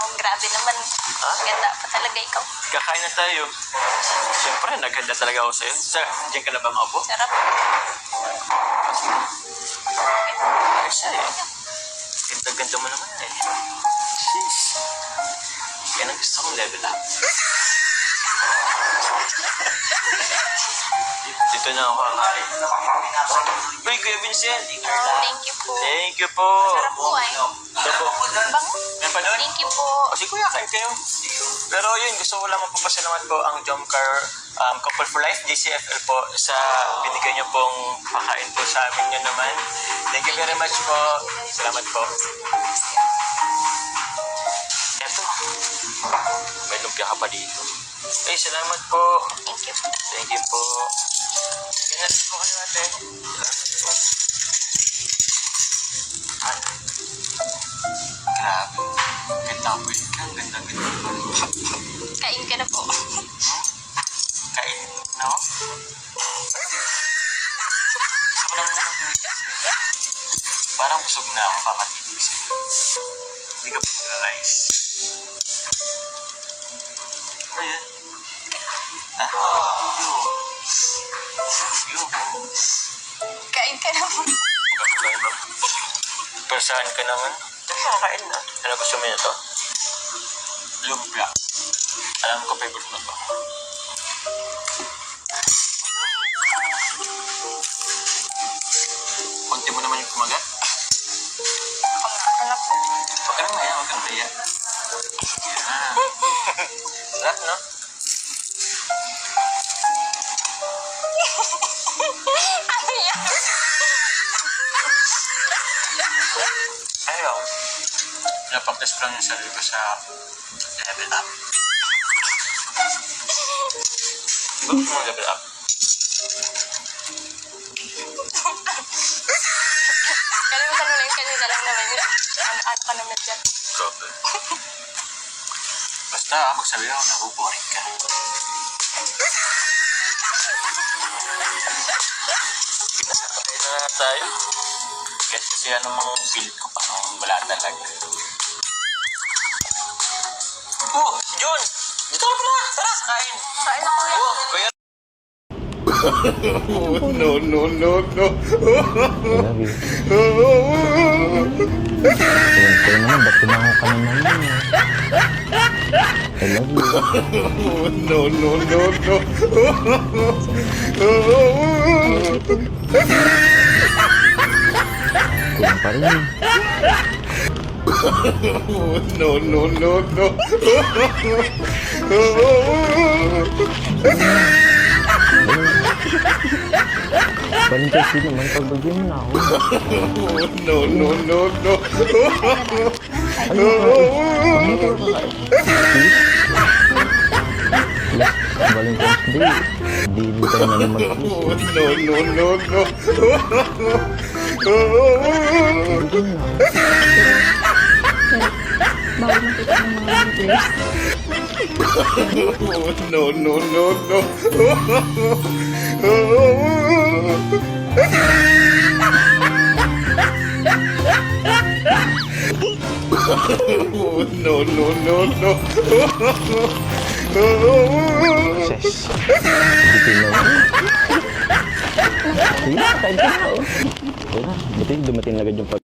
Oh, grabe naman. Ganda pa talaga ikaw. Kakain na tayo. Siyempre, naghanda talaga ako sa'yo. Diyan ka na ba maupo? Sarap. Ayos siya eh. Ganda-ganda mo naman eh. Jeez. Yan ang gusto kong level up. Dito na ako kakain. Uy, Kuya Vincent! Oh, thank you po. Thank you po. Sarap po ay. Ito po. Bango. Yan pa doon? Thank you po. O sige kuya, kain kayo. Pero yun, gusto ko lang magpapasalamat po ang Jomcar Couple for Life, JCFL po, sa binigay niyo pong pakain po sa amin nyo naman. Thank you very much po. Salamat po. Eto, may lumpia ka pa dito. Ay, salamat po. Thank you po. Thank you po. Kailan po kayo ate. Salamat po. Ay, grabe. Ganda po yun. Ang ganda-ganda po. Kain ka na po. Kain, no? Gusto ko lang parang busog na ako kakatitig sa'yo. Hindi ka pa nag-rice. Ayan. Kain ka na po. Persahan ka naman. Kakain na. Ano gusto mo nito? Lumpia. Alam ko favorite mo to. Kunti mo naman yung kumagat. Anak po. Huwag ka nang maya, huwag kang maya. Yan. Sarap, no? Ano yan? Ayaw. Napag-test ko lang yung sarili ko sa level up. Di ba gusto mo level up? Kalimutan mo lang yung kanina lang naman yun. Ano ka naman dyan? Grabe. Basta, magsabi ako na boring ka. Patay na tayo. Kasi anong feel ko parang wala talaga. Oh, John! Dito ka pala! Tara, kain! Kain ako yan. Oh, kuya! No, no, no, no. Kaya naman, ba't tumango ka naman yun eh? I love you. No, no, no, no. Kulang pa rin. No, no, no, no. Valentine's Day naman, pagbagyan mo na ako. No, no, no, no. Valentine's Day. Hindi tayo na naman. No, no, no, no. Pagbagyan mo na. Bawal makita ng mga haters. No, no, no, no. No, no, no, no. Ses. Bitin naman. Sige, kain ka na oh. Ayun na, buti dumating agad yung pag...